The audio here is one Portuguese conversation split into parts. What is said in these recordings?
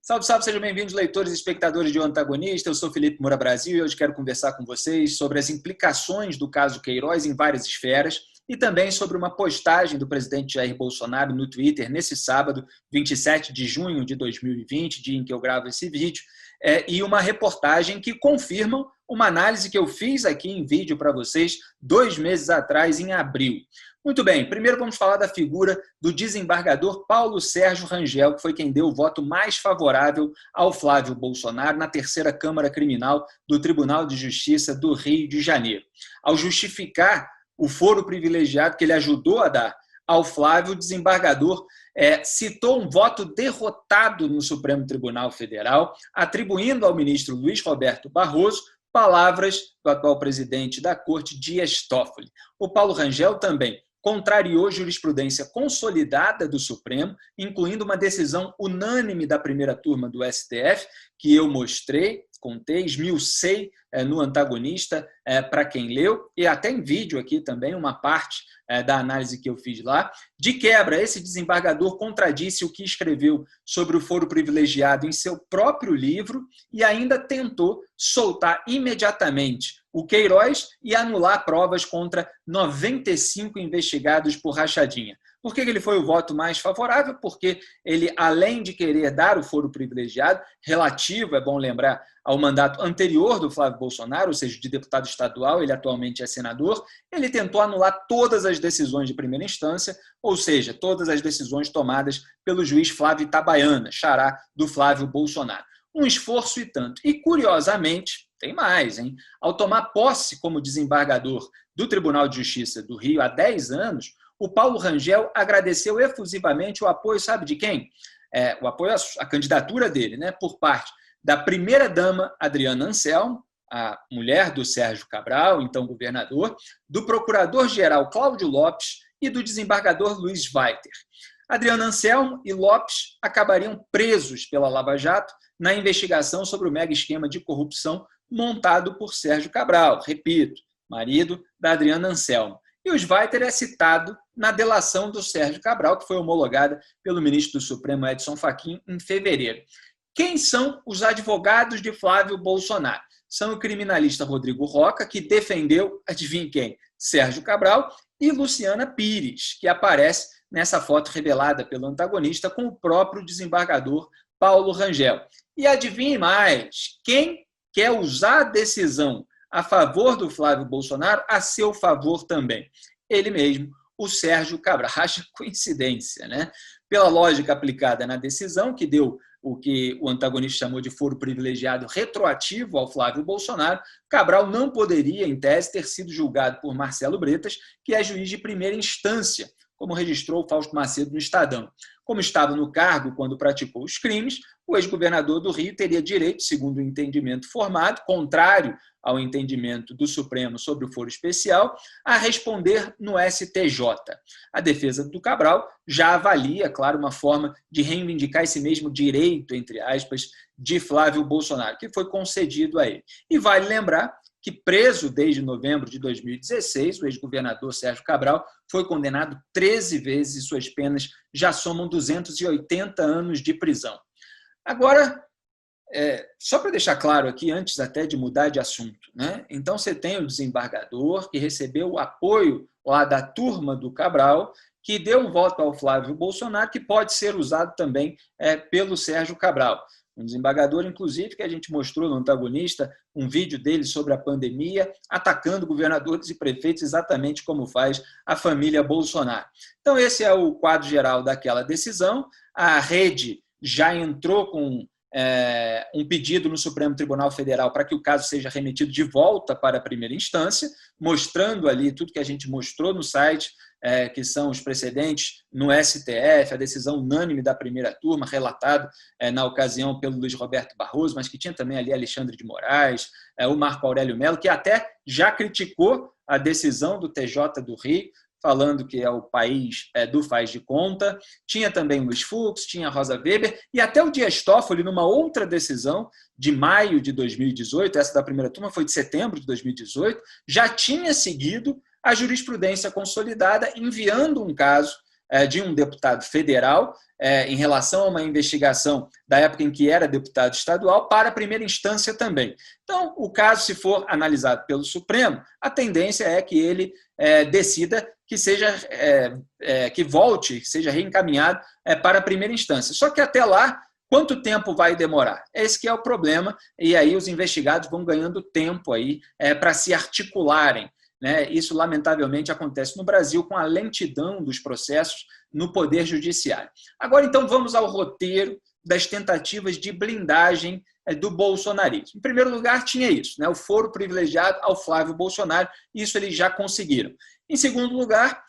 Salve, salve, sejam bem-vindos, leitores e espectadores de O Antagonista. Eu sou Felipe Moura Brasil e hoje quero conversar com vocês sobre as implicações do caso Queiroz em várias esferas e também sobre uma postagem do presidente Jair Bolsonaro no Twitter nesse sábado, 27 de junho de 2020, dia em que eu gravo esse vídeo, e uma reportagem que confirmam uma análise que eu fiz aqui em vídeo para vocês 2 meses atrás, em abril. Muito bem, primeiro vamos falar da figura do desembargador Paulo Sérgio Rangel, que foi quem deu o voto mais favorável ao Flávio Bolsonaro na terceira Câmara Criminal do Tribunal de Justiça do Rio de Janeiro. Ao justificar o foro privilegiado que ele ajudou a dar ao Flávio, o desembargador citou um voto derrotado no Supremo Tribunal Federal, atribuindo ao ministro Luiz Roberto Barroso palavras do atual presidente da Corte, Dias Toffoli. O Paulo Rangel também contrariou jurisprudência consolidada do Supremo, incluindo uma decisão unânime da primeira turma do STF, que eu mostrei, contei, esmiucei no Antagonista para quem leu, e até em vídeo aqui também, uma parte da análise que eu fiz lá. De quebra, esse desembargador contradisse o que escreveu sobre o foro privilegiado em seu próprio livro e ainda tentou soltar imediatamente o Queiroz e anular provas contra 95 investigados por rachadinha. Por que ele foi o voto mais favorável? Porque ele, além de querer dar o foro privilegiado, relativo, é bom lembrar, ao mandato anterior do Flávio Bolsonaro, ou seja, de deputado estadual, ele atualmente é senador, ele tentou anular todas as decisões de primeira instância, ou seja, todas as decisões tomadas pelo juiz Flávio Itabaiana, xará do Flávio Bolsonaro. Um esforço e tanto. E, curiosamente, tem mais, hein? Ao tomar posse como desembargador do Tribunal de Justiça do Rio há 10 anos, o Paulo Rangel agradeceu efusivamente o apoio, sabe de quem? O apoio à candidatura dele, né, por parte da primeira-dama Adriana Anselmo, a mulher do Sérgio Cabral, então governador, do procurador-geral Cláudio Lopes e do desembargador Luiz Walter. Adriana Anselmo e Lopes acabariam presos pela Lava Jato na investigação sobre o mega esquema de corrupção montado por Sérgio Cabral, repito, marido da Adriana Anselmo. E o Walter é citado na delação do Sérgio Cabral, que foi homologada pelo ministro do Supremo Edson Fachin em fevereiro. Quem são os advogados de Flávio Bolsonaro? São o criminalista Rodrigo Roca, que defendeu, adivinha quem? Sérgio Cabral, e Luciana Pires, que aparece nessa foto revelada pelo Antagonista com o próprio desembargador Paulo Rangel. E adivinhe mais, quem quer usar a decisão a favor do Flávio Bolsonaro a seu favor também? Ele mesmo, o Sérgio Cabral. Acha coincidência, né? Pela lógica aplicada na decisão, que deu o que o Antagonista chamou de foro privilegiado retroativo ao Flávio Bolsonaro, Cabral não poderia, em tese, ter sido julgado por Marcelo Bretas, que é juiz de primeira instância, como registrou o Fausto Macedo no Estadão. Como estava no cargo quando praticou os crimes, o ex-governador do Rio teria direito, segundo o entendimento formado, contrário ao entendimento do Supremo sobre o foro especial, a responder no STJ. A defesa do Cabral já avalia, claro, uma forma de reivindicar esse mesmo direito, entre aspas, de Flávio Bolsonaro, que foi concedido a ele. E vale lembrar que, preso desde novembro de 2016, o ex-governador Sérgio Cabral foi condenado 13 vezes e suas penas já somam 280 anos de prisão. Agora, só para deixar claro aqui, antes até de mudar de assunto, né? Então você tem o desembargador que recebeu o apoio lá da turma do Cabral, que deu um voto ao Flávio Bolsonaro, que pode ser usado também pelo Sérgio Cabral. Um desembargador, inclusive, que a gente mostrou no Antagonista, um vídeo dele sobre a pandemia, atacando governadores e prefeitos exatamente como faz a família Bolsonaro. Então, esse é o quadro geral daquela decisão. A rede já entrou com um pedido no Supremo Tribunal Federal para que o caso seja remetido de volta para a primeira instância, mostrando ali tudo que a gente mostrou no site, que são os precedentes no STF, a decisão unânime da primeira turma, relatada na ocasião pelo Luiz Roberto Barroso, mas que tinha também ali Alexandre de Moraes, o Marco Aurélio Mello, que até já criticou a decisão do TJ do Rio, falando que é o país do faz de conta. Tinha também Luiz Fux, tinha Rosa Weber, e até o Dias Toffoli, numa outra decisão de maio de 2018, essa da primeira turma foi de setembro de 2018, já tinha seguido a jurisprudência consolidada, enviando um caso de um deputado federal em relação a uma investigação da época em que era deputado estadual para a primeira instância também. Então, o caso, se for analisado pelo Supremo, a tendência é que ele decida que que volte, seja reencaminhado para a primeira instância. Só que até lá, quanto tempo vai demorar? Esse que é o problema, e aí os investigados vão ganhando tempo aí para se articularem. Isso, lamentavelmente, acontece no Brasil com a lentidão dos processos no Poder Judiciário. Agora, então, vamos ao roteiro das tentativas de blindagem do bolsonarismo. Em primeiro lugar, tinha isso, o foro privilegiado ao Flávio Bolsonaro, isso eles já conseguiram. Em segundo lugar,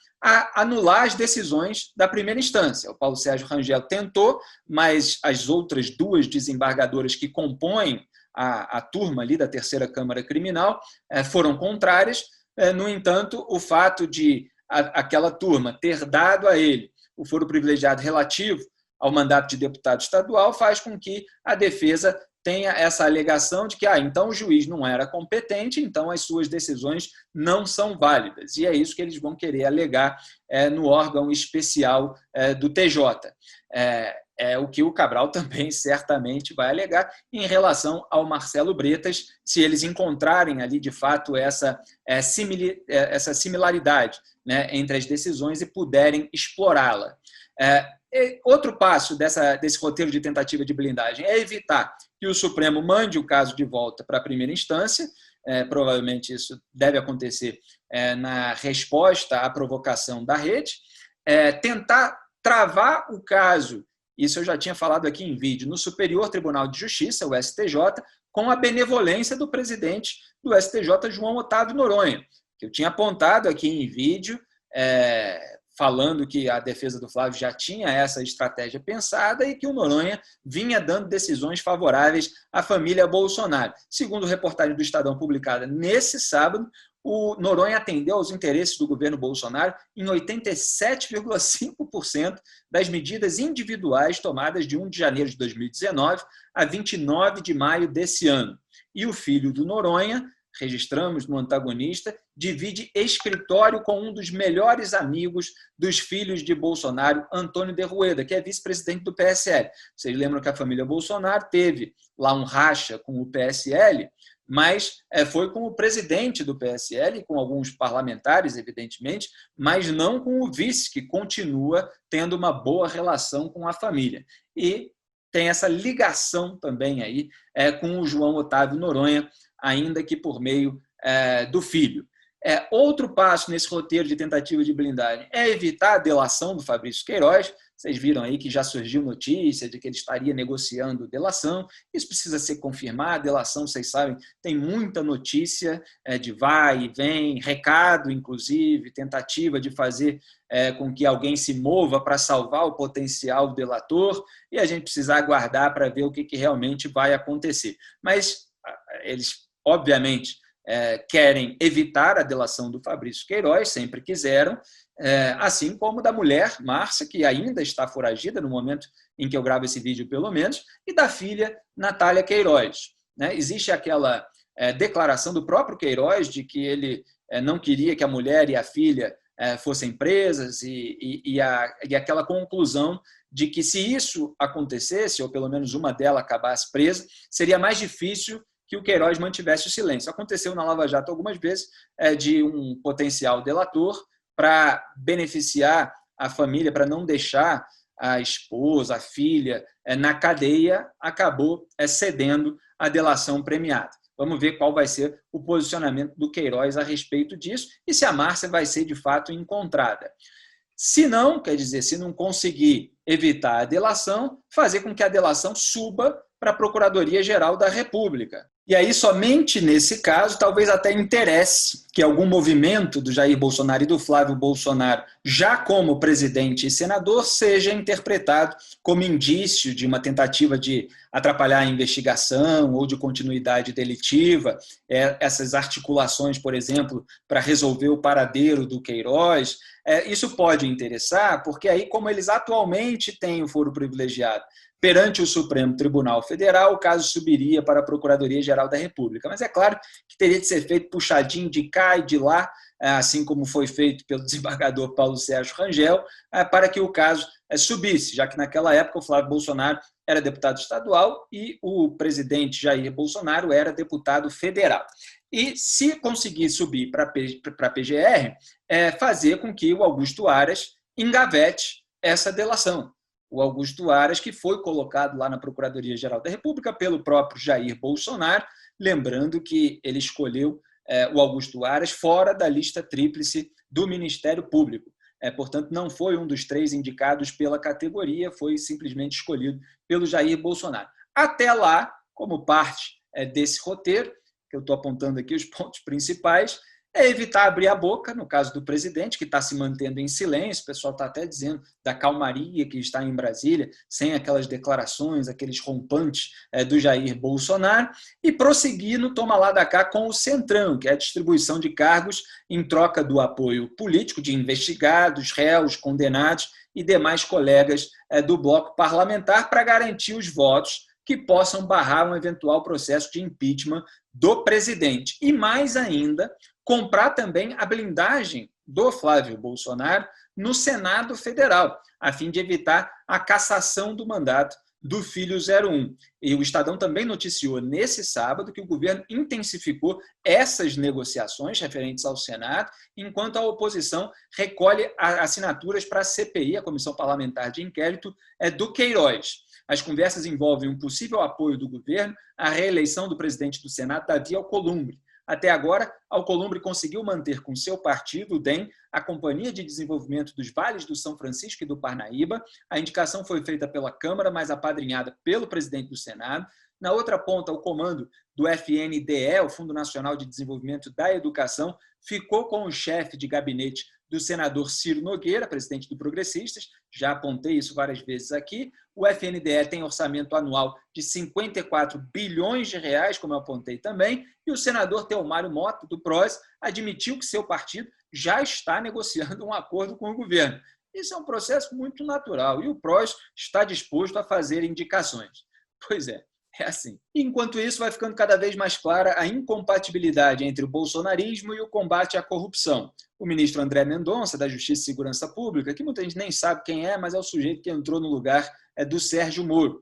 anular as decisões da primeira instância. O Paulo Sérgio Rangel tentou, mas as outras duas desembargadoras que compõem a turma ali da terceira Câmara Criminal foram contrárias. No entanto, o fato de aquela turma ter dado a ele o foro privilegiado relativo ao mandato de deputado estadual faz com que a defesa tenha essa alegação de que então o juiz não era competente, então as suas decisões não são válidas. E é isso que eles vão querer alegar no órgão especial do TJ. É o que o Cabral também certamente vai alegar em relação ao Marcelo Bretas, se eles encontrarem ali, de fato, essa similaridade entre as decisões e puderem explorá-la. Outro passo desse roteiro de tentativa de blindagem é evitar que o Supremo mande o caso de volta para a primeira instância. Provavelmente isso deve acontecer na resposta à provocação da rede. Tentar travar o caso, isso eu já tinha falado aqui em vídeo, no Superior Tribunal de Justiça, o STJ, com a benevolência do presidente do STJ, João Otávio Noronha, que eu tinha apontado aqui em vídeo, falando que a defesa do Flávio já tinha essa estratégia pensada e que o Noronha vinha dando decisões favoráveis à família Bolsonaro. Segundo reportagem do Estadão publicada nesse sábado, o Noronha atendeu aos interesses do governo Bolsonaro em 87,5% das medidas individuais tomadas de 1 de janeiro de 2019 a 29 de maio desse ano. E o filho do Noronha, registramos no Antagonista, divide escritório com um dos melhores amigos dos filhos de Bolsonaro, Antônio de Rueda, que é vice-presidente do PSL. Vocês lembram que a família Bolsonaro teve lá um racha com o PSL, mas foi com o presidente do PSL, com alguns parlamentares, evidentemente, mas não com o vice, que continua tendo uma boa relação com a família. E tem essa ligação também aí com o João Otávio Noronha, ainda que por meio do filho. Outro passo nesse roteiro de tentativa de blindagem é evitar a delação do Fabrício Queiroz. Vocês viram aí que já surgiu notícia de que ele estaria negociando delação. Isso precisa ser confirmado. Delação, vocês sabem, tem muita notícia de vai e vem, recado, inclusive, tentativa de fazer com que alguém se mova para salvar o potencial delator, e a gente precisa aguardar para ver o que realmente vai acontecer. Mas eles, obviamente, querem evitar a delação do Fabrício Queiroz, sempre quiseram, assim como da mulher, Márcia, que ainda está foragida no momento em que eu gravo esse vídeo, pelo menos, e da filha, Natália Queiroz. Existe aquela declaração do próprio Queiroz de que ele não queria que a mulher e a filha fossem presas e aquela conclusão de que, se isso acontecesse, ou pelo menos uma delas acabasse presa, seria mais difícil que o Queiroz mantivesse o silêncio. Aconteceu na Lava Jato algumas vezes de um potencial delator, para beneficiar a família, para não deixar a esposa, a filha na cadeia, acabou cedendo a delação premiada. Vamos ver qual vai ser o posicionamento do Queiroz a respeito disso e se a Márcia vai ser, de fato, encontrada. Se não, quer dizer, se não conseguir evitar a delação, fazer com que a delação suba para a Procuradoria-Geral da República. E aí, somente nesse caso, talvez até interesse que algum movimento do Jair Bolsonaro e do Flávio Bolsonaro, já como presidente e senador, seja interpretado como indício de uma tentativa de atrapalhar a investigação ou de continuidade delitiva. Essas articulações, por exemplo, para resolver o paradeiro do Queiroz, isso pode interessar, porque aí, como eles atualmente têm o foro privilegiado perante o Supremo Tribunal Federal, o caso subiria para a Procuradoria-Geral da República. Mas é claro que teria de ser feito puxadinho de cá e de lá, assim como foi feito pelo desembargador Paulo Sérgio Rangel, para que o caso subisse, já que naquela época o Flávio Bolsonaro era deputado estadual e o presidente Jair Bolsonaro era deputado federal. E se conseguir subir para a PGR, fazer com que o Augusto Aras engavete essa delação. O Augusto Aras, que foi colocado lá na Procuradoria-Geral da República pelo próprio Jair Bolsonaro, lembrando que ele escolheu o Augusto Aras fora da lista tríplice do Ministério Público. Portanto, não foi um dos 3 indicados pela categoria, foi simplesmente escolhido pelo Jair Bolsonaro. Até lá, como parte desse roteiro, que eu estou apontando aqui os pontos principais, é evitar abrir a boca, no caso do presidente, que está se mantendo em silêncio, o pessoal está até dizendo da calmaria que está em Brasília, sem aquelas declarações, aqueles rompantes do Jair Bolsonaro, e prosseguir no toma lá da cá com o Centrão, que é a distribuição de cargos em troca do apoio político de investigados, réus, condenados e demais colegas do bloco parlamentar para garantir os votos que possam barrar um eventual processo de impeachment do presidente. E mais ainda, comprar também a blindagem do Flávio Bolsonaro no Senado Federal, a fim de evitar a cassação do mandato do filho 01. E o Estadão também noticiou nesse sábado que o governo intensificou essas negociações referentes ao Senado, enquanto a oposição recolhe assinaturas para a CPI, a Comissão Parlamentar de Inquérito, do Queiroz. As conversas envolvem um possível apoio do governo à reeleição do presidente do Senado, Davi Alcolumbre. Até agora, Alcolumbre conseguiu manter com seu partido, o DEM, a Companhia de Desenvolvimento dos Vales do São Francisco e do Parnaíba. A indicação foi feita pela Câmara, mas apadrinhada pelo presidente do Senado. Na outra ponta, o comando do FNDE, o Fundo Nacional de Desenvolvimento da Educação, ficou com o chefe de gabinete do senador Ciro Nogueira, presidente do Progressistas. Já apontei isso várias vezes aqui. O FNDE tem orçamento anual de 54 bilhões de reais, como eu apontei também, e o senador Teomário Mota, do PROS, admitiu que seu partido já está negociando um acordo com o governo. Isso é um processo muito natural e o PROS está disposto a fazer indicações. Pois é assim. Enquanto isso, vai ficando cada vez mais clara a incompatibilidade entre o bolsonarismo e o combate à corrupção. O ministro André Mendonça, da Justiça e Segurança Pública, que muita gente nem sabe quem é, mas é o sujeito que entrou no lugar do Sérgio Moro.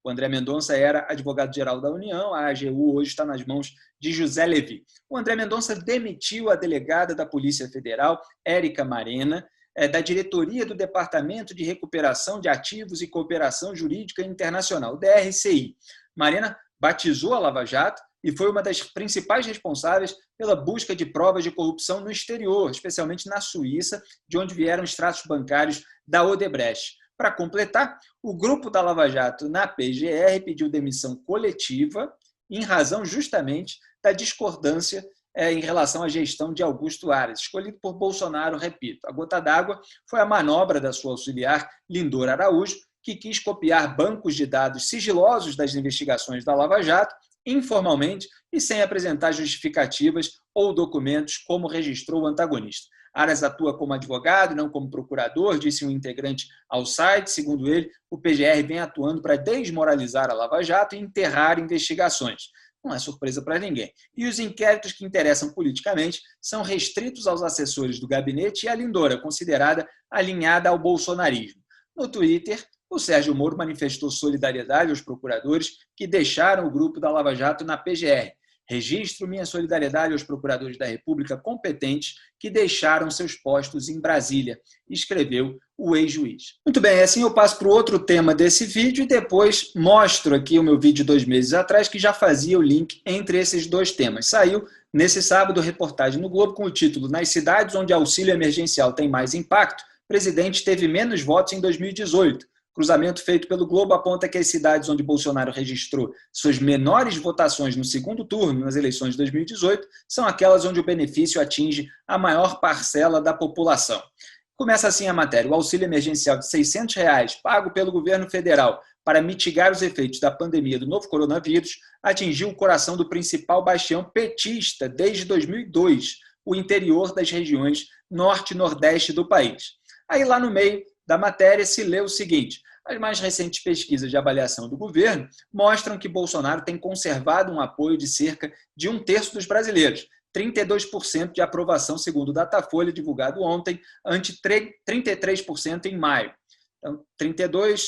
O André Mendonça era advogado-geral da União, a AGU hoje está nas mãos de José Levi. O André Mendonça demitiu a delegada da Polícia Federal, Érica Marena, da diretoria do Departamento de Recuperação de Ativos e Cooperação Jurídica Internacional, DRCI. Marena batizou a Lava Jato e foi uma das principais responsáveis pela busca de provas de corrupção no exterior, especialmente na Suíça, de onde vieram extratos bancários da Odebrecht. Para completar, o grupo da Lava Jato na PGR pediu demissão coletiva em razão justamente da discordância em relação à gestão de Augusto Aras, escolhido por Bolsonaro, repito. A gota d'água foi a manobra da sua auxiliar, Lindor Araújo, que quis copiar bancos de dados sigilosos das investigações da Lava Jato, informalmente e sem apresentar justificativas ou documentos, como registrou o antagonista. Aras atua como advogado, não como procurador, disse um integrante ao site. Segundo ele, o PGR vem atuando para desmoralizar a Lava Jato e enterrar investigações. Não é surpresa para ninguém. E os inquéritos que interessam politicamente são restritos aos assessores do gabinete e a Lindora, considerada alinhada ao bolsonarismo. No Twitter, o Sérgio Moro manifestou solidariedade aos procuradores que deixaram o grupo da Lava Jato na PGR. Registro minha solidariedade aos procuradores da República competentes que deixaram seus postos em Brasília, escreveu o ex-juiz. Muito bem, assim eu passo para o outro tema desse vídeo e depois mostro aqui o meu vídeo 2 meses atrás, que já fazia o link entre esses dois temas. Saiu nesse sábado reportagem no Globo com o título "Nas cidades onde auxílio emergencial tem mais impacto, o presidente teve menos votos em 2018. Cruzamento feito pelo Globo aponta que as cidades onde Bolsonaro registrou suas menores votações no segundo turno nas eleições de 2018 são aquelas onde o benefício atinge a maior parcela da população. Começa assim a matéria. O auxílio emergencial de R$ 600 pago pelo governo federal para mitigar os efeitos da pandemia do novo coronavírus atingiu o coração do principal bastião petista desde 2002, o interior das regiões norte e nordeste do país. Aí lá no meio da matéria se lê o seguinte: As mais recentes pesquisas de avaliação do governo mostram que Bolsonaro tem conservado um apoio de cerca de um terço dos brasileiros, 32% de aprovação, segundo o Datafolha, divulgado ontem, ante 33% em maio. Então, 32%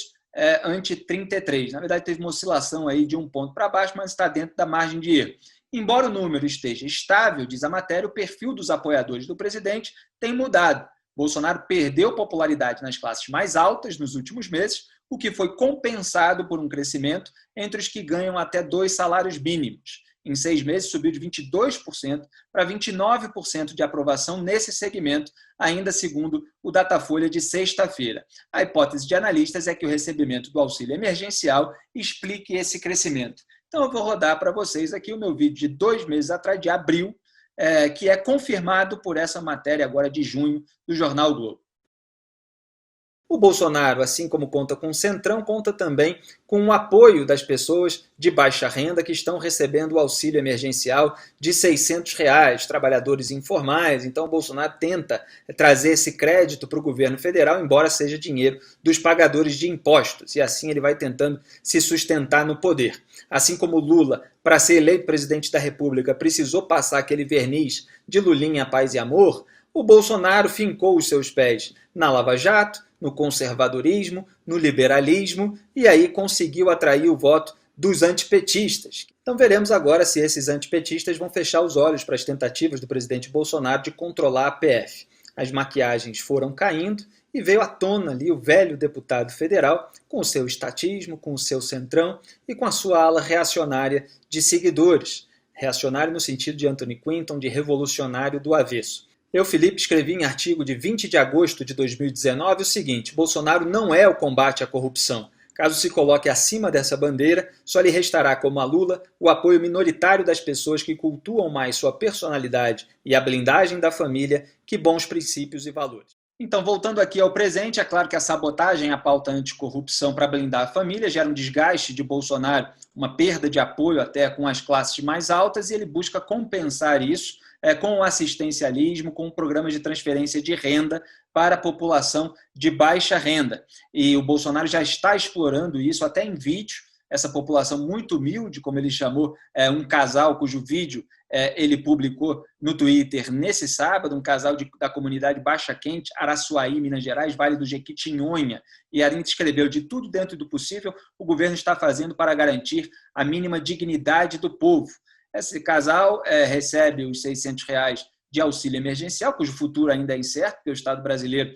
ante 33%. Na verdade, teve uma oscilação aí de um ponto para baixo, mas está dentro da margem de erro. Embora o número esteja estável, diz a matéria, o perfil dos apoiadores do presidente tem mudado. Bolsonaro perdeu popularidade nas classes mais altas nos últimos meses, o que foi compensado por um crescimento entre os que ganham até 2 salários mínimos. Em 6 meses, subiu de 22% para 29% de aprovação nesse segmento, ainda segundo o Datafolha de sexta-feira. A hipótese de analistas é que o recebimento do auxílio emergencial explique esse crescimento. Então, eu vou rodar para vocês aqui o meu vídeo de 2 meses atrás, de abril, que é confirmado por essa matéria agora de junho do Jornal o Globo. O Bolsonaro, assim como conta com o Centrão, conta também com o apoio das pessoas de baixa renda que estão recebendo o auxílio emergencial de R$ 600, trabalhadores informais. Então, o Bolsonaro tenta trazer esse crédito para o governo federal, embora seja dinheiro dos pagadores de impostos, e assim ele vai tentando se sustentar no poder. Assim como Lula, para ser eleito presidente da República, precisou passar aquele verniz de Lulinha, paz e amor, o Bolsonaro fincou os seus pés na Lava Jato, no conservadorismo, no liberalismo, e aí conseguiu atrair o voto dos antipetistas. Então veremos agora se esses antipetistas vão fechar os olhos para as tentativas do presidente Bolsonaro de controlar a PF. As maquiagens foram caindo e veio à tona ali o velho deputado federal com o seu estatismo, com o seu centrão e com a sua ala reacionária de seguidores. Reacionário no sentido de Anthony Quinton, de revolucionário do avesso. Eu, Felipe, escrevi em artigo de 20 de agosto de 2019 o seguinte: Bolsonaro não é o combate à corrupção. Caso se coloque acima dessa bandeira, só lhe restará, como a Lula, o apoio minoritário das pessoas que cultuam mais sua personalidade e a blindagem da família que bons princípios e valores. Então, voltando aqui ao presente, é claro que a sabotagem à pauta anticorrupção para blindar a família gera um desgaste de Bolsonaro, uma perda de apoio até com as classes mais altas, e ele busca compensar isso com o assistencialismo, com programas de transferência de renda para a população de baixa renda. E o Bolsonaro já está explorando isso até em vídeo, essa população muito humilde, como ele chamou, um casal cujo vídeo ele publicou no Twitter nesse sábado, um casal da comunidade Baixa Quente, Araçuaí, Minas Gerais, Vale do Jequitinhonha, e a gente escreveu: de tudo dentro do possível, o governo está fazendo para garantir a mínima dignidade do povo. Esse casal recebe os R$ 600 de auxílio emergencial, cujo futuro ainda é incerto, porque o Estado brasileiro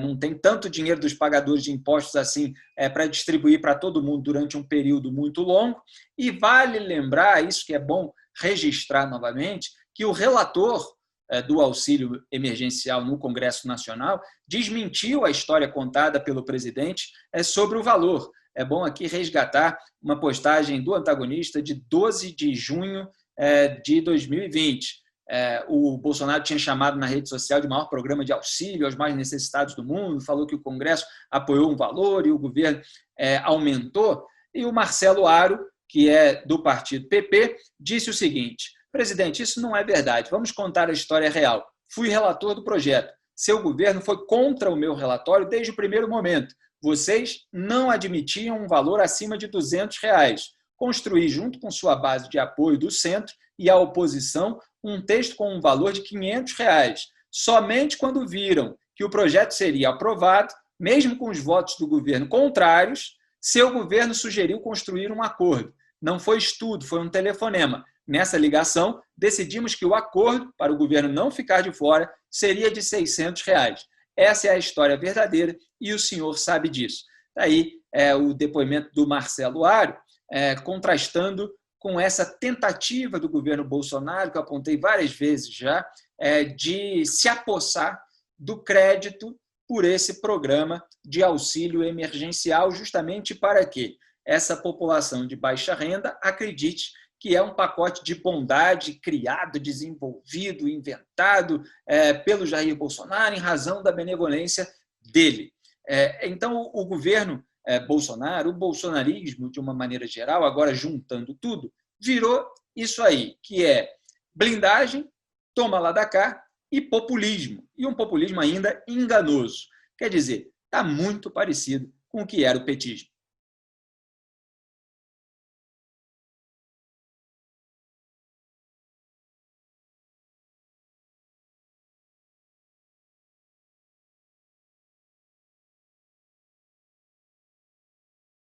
não tem tanto dinheiro dos pagadores de impostos assim para distribuir para todo mundo durante um período muito longo. E vale lembrar, isso que é bom registrar novamente, que o relator do auxílio emergencial no Congresso Nacional desmentiu a história contada pelo presidente sobre o valor. É bom aqui resgatar uma postagem do Antagonista de 12 de junho de 2020. O Bolsonaro tinha chamado na rede social de maior programa de auxílio aos mais necessitados do mundo, falou que o Congresso apoiou um valor e o governo aumentou. E o Marcelo Aro, que é do partido PP, disse o seguinte: presidente, isso não é verdade, vamos contar a história real. Fui relator do projeto. Seu governo foi contra o meu relatório desde o primeiro momento. Vocês não admitiam um valor acima de R$ 200. Construí, junto com sua base de apoio do centro e a oposição, um texto com um valor de R$ 500. Somente quando viram que o projeto seria aprovado, mesmo com os votos do governo contrários, seu governo sugeriu construir um acordo. Não foi estudo, foi um telefonema. Nessa ligação, decidimos que o acordo, para o governo não ficar de fora, seria de R$ 600. Essa é a história verdadeira e o senhor sabe disso. Daí o depoimento do Marcelo Aro, contrastando com essa tentativa do governo Bolsonaro, que eu apontei várias vezes já, de se apossar do crédito por esse programa de auxílio emergencial, justamente para que essa população de baixa renda acredite que é um pacote de bondade criado, desenvolvido, inventado pelo Jair Bolsonaro em razão da benevolência dele. Então, o governo Bolsonaro, o bolsonarismo, de uma maneira geral, agora juntando tudo, virou isso aí, que é blindagem, toma lá da cá, e populismo. E um populismo ainda enganoso. Quer dizer, está muito parecido com o que era o petismo.